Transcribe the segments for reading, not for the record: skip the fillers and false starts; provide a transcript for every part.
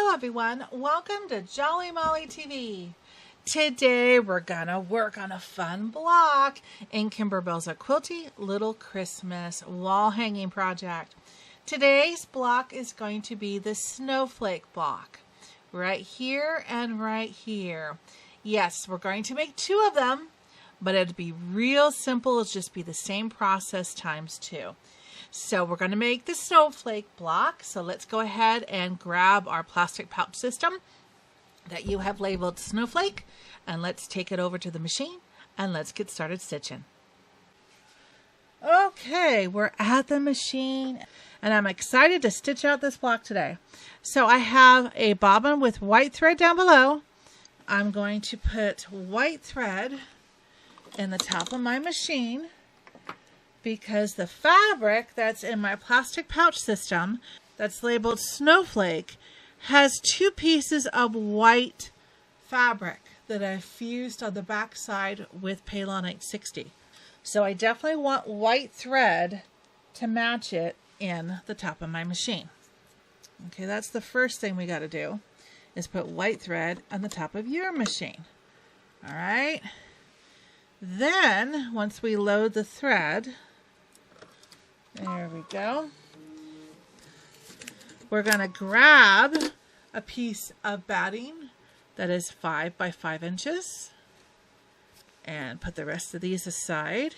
Hello everyone, welcome to Jolly Molly TV. Today we're gonna work on a fun block in Kimberbell's A Quilty Little Christmas wall hanging project. Today's block is going to be the Snowflake block. Right here and right here. Yes, we're going to make two of them, but it'd be real simple. It'll just be the same process times two. So we're going to make the snowflake block. So let's go ahead and grab our plastic pouch system that you have labeled Snowflake, and let's take it over to the machine and let's get started stitching. Okay, we're at the machine and I'm excited to stitch out this block today. So I have a bobbin with white thread down below. I'm going to put white thread in the top of my machine because the fabric that's in my plastic pouch system that's labeled Snowflake has two pieces of white fabric that I fused on the back side with Paylon 860. So I definitely want white thread to match it in the top of my machine. Okay, that's the first thing we got to do, is put white thread on the top of your machine. All right. Then once we load the thread, there we go. We're going to grab a piece of batting that is 5 by 5 inches and put the rest of these aside.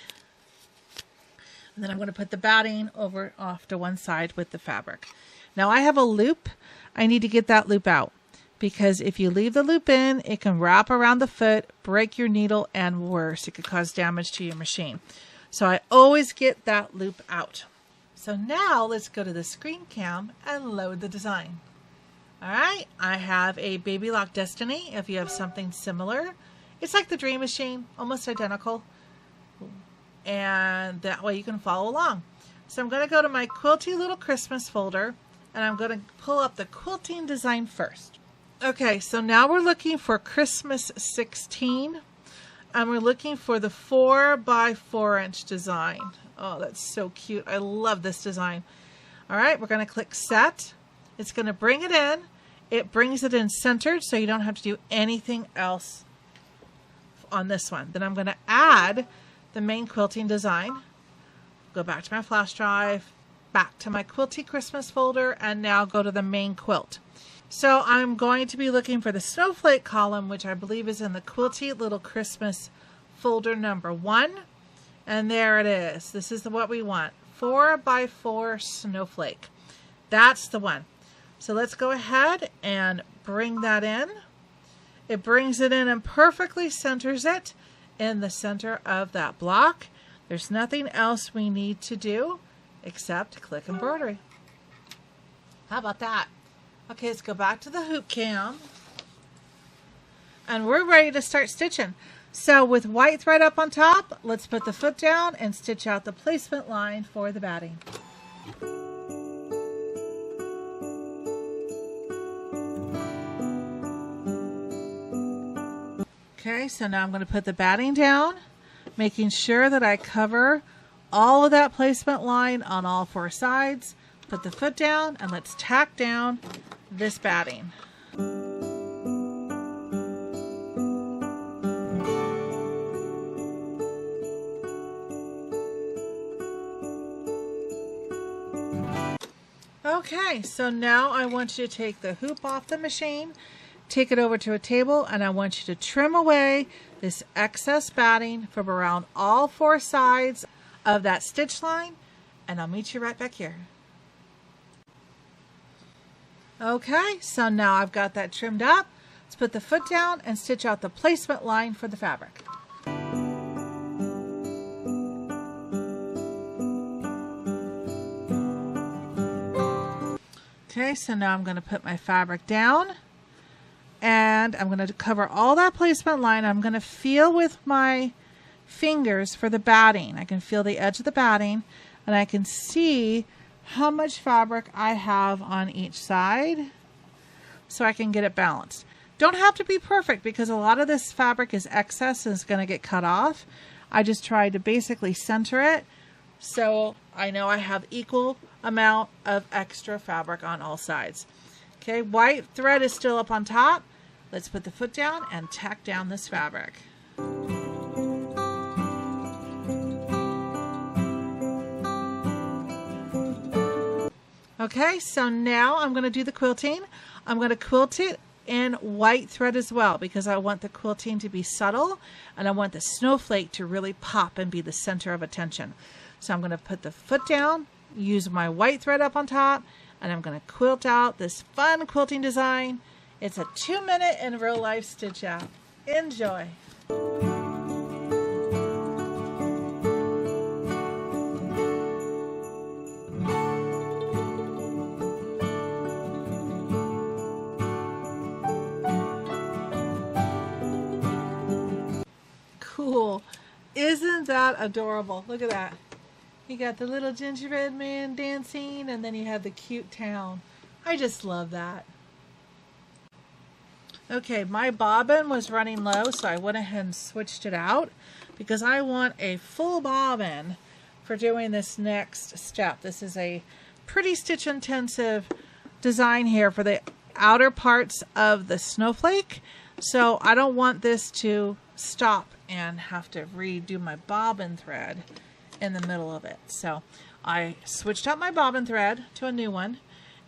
And then I'm going to put the batting over off to one side with the fabric. Now I have a loop. I need to get that loop out because if you leave the loop in, it can wrap around the foot, break your needle, and worse, it could cause damage to your machine. So I always get that loop out. So now let's go to the screen cam and load the design. All right, I have a Baby Lock Destiny. If you have something similar, it's like the Dream Machine, almost identical. And that way you can follow along. So I'm going to go to my Quilty Little Christmas folder and I'm going to pull up the quilting design first. Okay, so now we're looking for Christmas 16 and we're looking for the 4 by 4 inch design. Oh, that's so cute. I love this design. All right, we're going to click set. It's going to bring it in. It brings it in centered so you don't have to do anything else on this one. Then I'm going to add the main quilting design. Go back to my flash drive, back to my Quilty Christmas folder, and now go to the main quilt. So I'm going to be looking for the Snowflake column, which I believe is in the Quilty Little Christmas folder number 1. And there it is. This is what we want. 4 by 4 snowflake. That's the one. So let's go ahead and bring that in. It brings it in and perfectly centers it in the center of that block. There's nothing else we need to do except click embroidery. How about that? Okay, let's go back to the hoop cam. And we're ready to start stitching. So with white thread up on top, let's put the foot down and stitch out the placement line for the batting. Okay, so now I'm going to put the batting down, making sure that I cover all of that placement line on all 4 sides. Put the foot down and let's tack down this batting. Okay, so now I want you to take the hoop off the machine, take it over to a table, and I want you to trim away this excess batting from around all 4 sides of that stitch line, and I'll meet you right back here. Okay, so now I've got that trimmed up. Let's put the foot down and stitch out the placement line for the fabric. Okay, so now I'm going to put my fabric down and I'm going to cover all that placement line. I'm going to feel with my fingers for the batting. I can feel the edge of the batting and I can see how much fabric I have on each side so I can get it balanced. Don't have to be perfect because a lot of this fabric is excess and it's going to get cut off. I just tried to basically center it so I know I have equal amount of extra fabric on all sides. Okay, white thread is still up on top. Let's put the foot down and tack down this fabric. Okay, so now I'm going to do the quilting. I'm going to quilt it in white thread as well because I want the quilting to be subtle and I want the snowflake to really pop and be the center of attention. So I'm going to put the foot down, use my white thread up on top, and I'm going to quilt out this fun quilting design. It's a 2-minute in real life stitch out. Enjoy. Cool. Isn't that adorable? Look at that. You got the little gingerbread man dancing, and then you have the cute town. I just love that. Okay, my bobbin was running low, so I went ahead and switched it out because I want a full bobbin for doing this next step. This is a pretty stitch intensive design here for the outer parts of the snowflake. So I don't want this to stop and have to redo my bobbin thread in the middle of it. So I switched out my bobbin thread to a new one,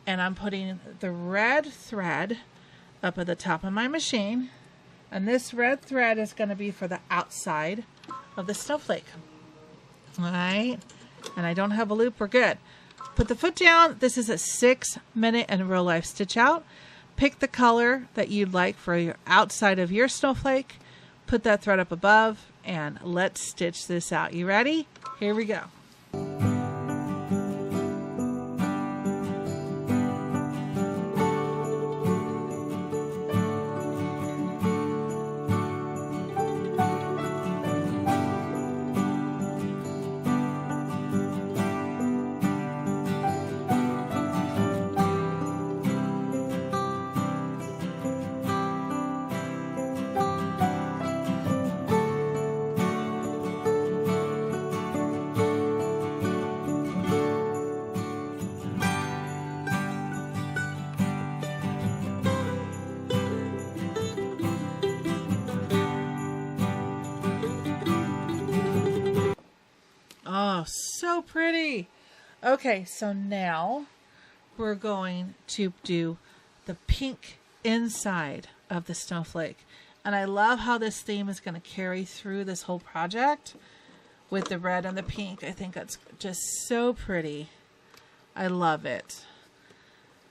and I'm putting the red thread up at the top of my machine, and this red thread is going to be for the outside of the snowflake. All right, and I don't have a loop. We're good. Put the foot down. This is a 6-minute in real life stitch out. Pick the color that you'd like for your outside of your snowflake. Put that thread up above, and let's stitch this out. You ready? Here we go. Oh, so pretty. Okay, so now we're going to do the pink inside of the snowflake. And I love how this theme is going to carry through this whole project with the red and the pink. I think that's just so pretty. I love it.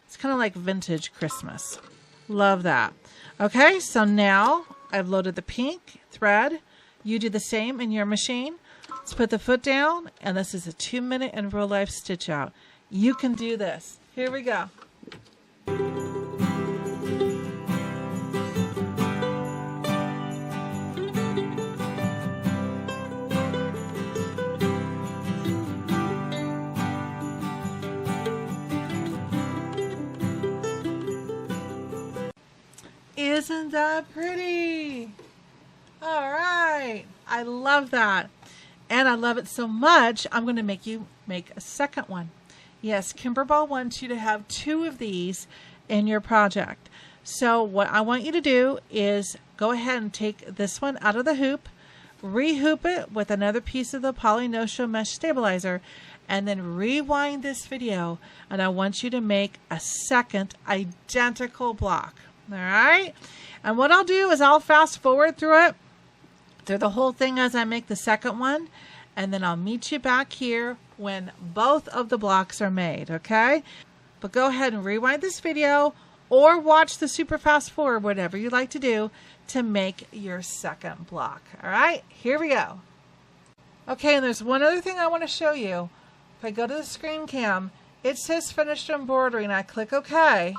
It's kind of like vintage Christmas. Love that. Okay, so now I've loaded the pink thread. You do the same in your machine. Let's put the foot down, and this is a 2-minute in real life stitch out. You can do this. Here we go. Isn't that pretty? All right. I love that. And I love it so much, I'm going to make you make a second one. Yes, Kimberbell wants you to have 2 of these in your project. So what I want you to do is go ahead and take this one out of the hoop, rehoop it with another piece of the poly no-show mesh stabilizer, and then rewind this video. And I want you to make a second identical block. All right? And what I'll do is I'll fast forward through it, through the whole thing as I make the second one, and then I'll meet you back here when both of the blocks are made, okay? But go ahead and rewind this video or watch the super fast forward, whatever you like to do, to make your second block. All right, here we go. Okay, and there's one other thing I want to show you. If I go to the screen cam, it says finished embroidery, and I click OK,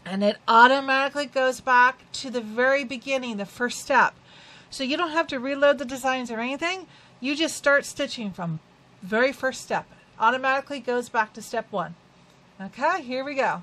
and it automatically goes back to the very beginning, the first step. So you don't have to reload the designs or anything. You just start stitching from very first step. It automatically goes back to step 1. Okay, here we go.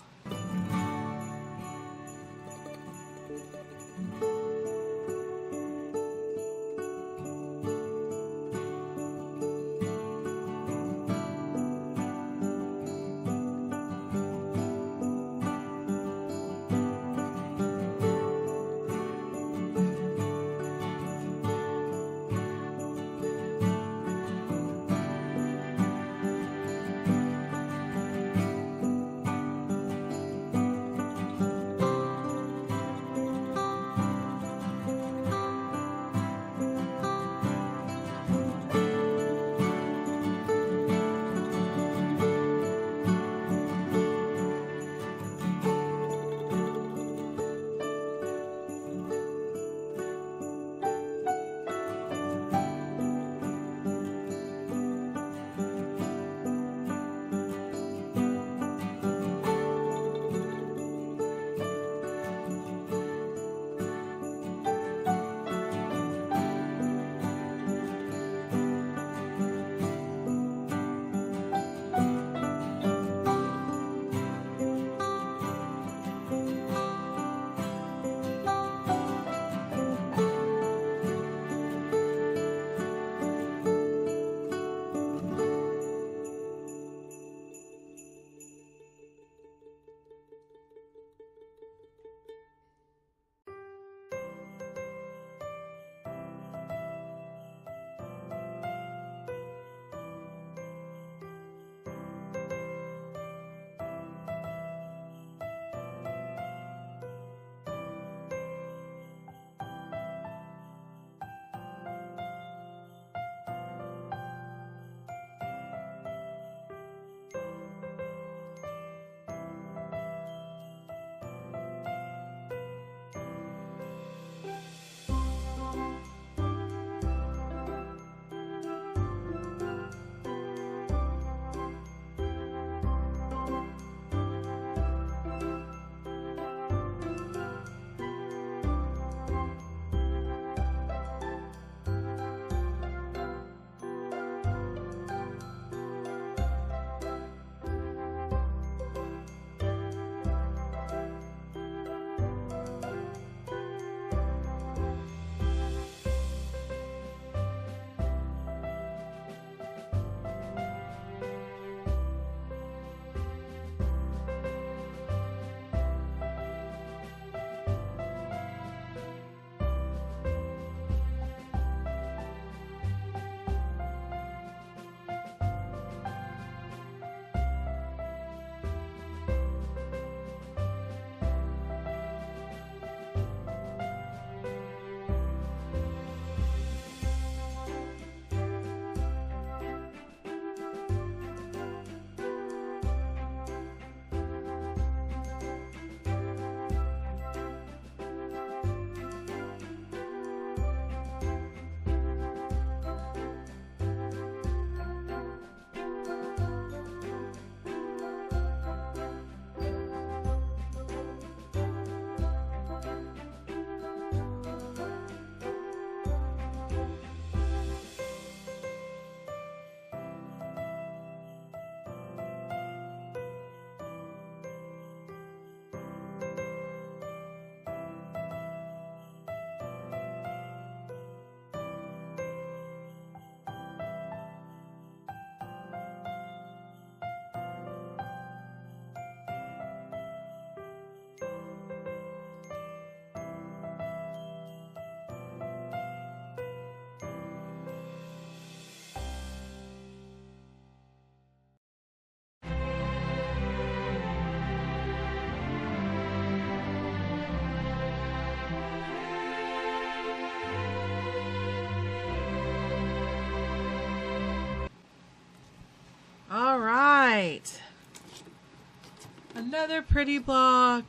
Another pretty block.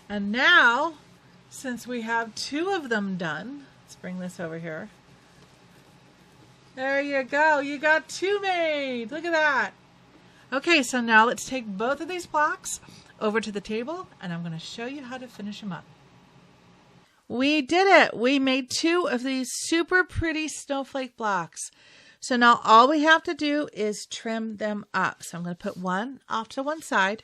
And now, since we have 2 of them done, let's bring this over here. There you go. You got 2 made. Look at that. Okay, so now let's take both of these blocks over to the table, and I'm going to show you how to finish them up. We did it. We made 2 of these super pretty snowflake blocks. So now all we have to do is trim them up. So I'm going to put one off to one side.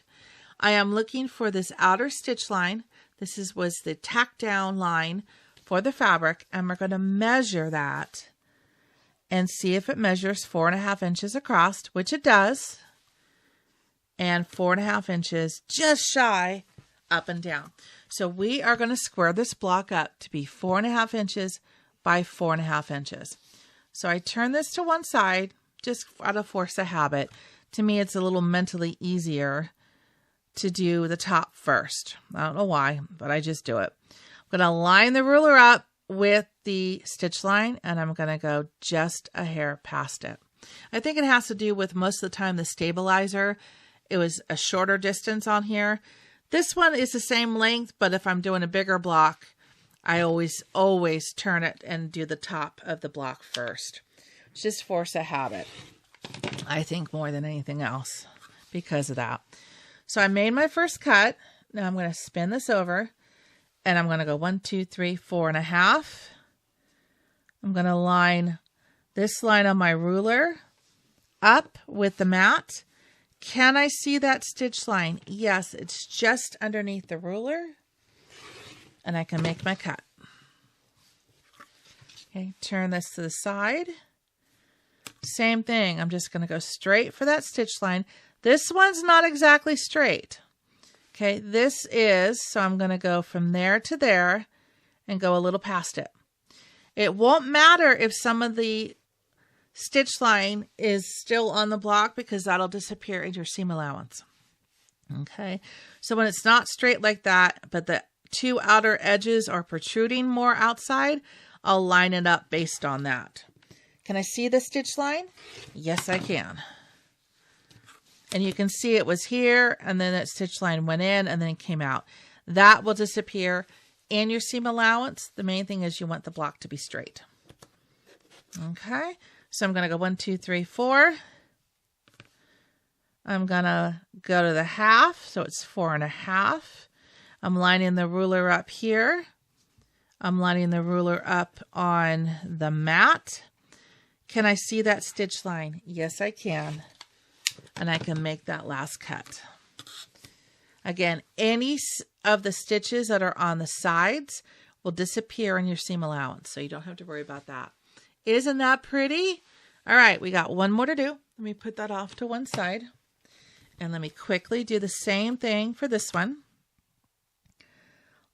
I am looking for this outer stitch line. This was the tack down line for the fabric, and we're going to measure that and see if it measures 4.5 inches across, which it does, and 4.5 inches just shy up and down. So we are going to square this block up to be 4.5 inches by 4.5 inches. So I turn this to one side just out of force of habit. To me, it's a little mentally easier to do the top first. I don't know why, but I just do it. I'm going to line the ruler up with the stitch line, and I'm going to go just a hair past it. I think it has to do with most of the time the stabilizer. It was a shorter distance on here. This one is the same length, but if I'm doing a bigger block, I always turn it and do the top of the block first. It's just force of habit, I think, more than anything else because of that. So I made my first cut. Now I'm going to spin this over, and I'm going to go 1, 2, 3, 4.5. I'm going to line this line on my ruler up with the mat. Can I see that stitch line? Yes, it's just underneath the ruler, and I can make my cut. Okay, turn this to the side. Same thing. I'm just going to go straight for that stitch line. This one's not exactly straight. Okay, this is, so I'm going to go from there to there and go a little past it. It won't matter if some of the stitch line is still on the block because that'll disappear in your seam allowance. Okay, so when it's not straight like that, but the 2 outer edges are protruding more outside, I'll line it up based on that. Can I see the stitch line? Yes, I can. And you can see it was here, and then that stitch line went in, and then it came out. That will disappear in your seam allowance. The main thing is you want the block to be straight. Okay, so I'm going to go 1, 2, 3, 4. I'm going to go to the half, so it's 4.5. I'm lining the ruler up here. I'm lining the ruler up on the mat. Can I see that stitch line? Yes, I can. And I can make that last cut. Again, any of the stitches that are on the sides will disappear in your seam allowance, so you don't have to worry about that. Isn't that pretty? All right, we got one more to do. Let me put that off to one side. And let me quickly do the same thing for this one.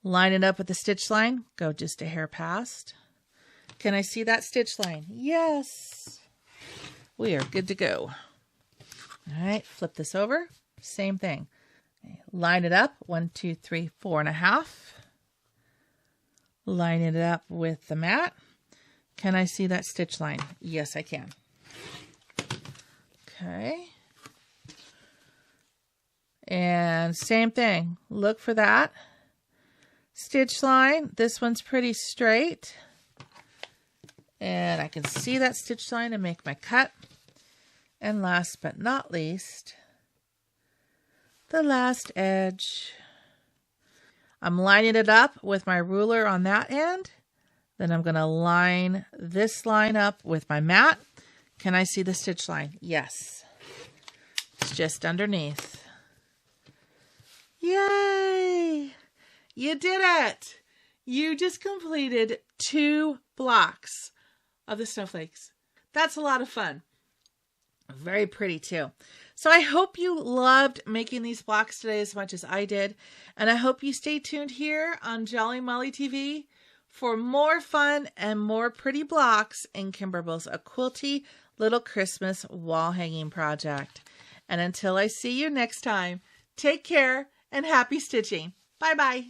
Line it up with the stitch line. Go just a hair past. Can I see that stitch line? Yes. We are good to go. All right, flip this over. Same thing. Okay, line it up. 1, 2, 3, 4.5. Line it up with the mat. Can I see that stitch line? Yes, I can. Okay. And same thing. Look for that stitch line. This one's pretty straight. And I can see that stitch line and make my cut. And last but not least, the last edge. I'm lining it up with my ruler on that end. Then I'm going to line this line up with my mat. Can I see the stitch line? Yes. It's just underneath. Yay! You did it! You just completed 2 blocks of the snowflakes. That's a lot of fun. Very pretty too. So I hope you loved making these blocks today as much as I did. And I hope you stay tuned here on Jolly Molly TV for more fun and more pretty blocks in Kimberbell's A Quilty Little Christmas wall hanging project. And until I see you next time, take care and happy stitching. Bye-bye.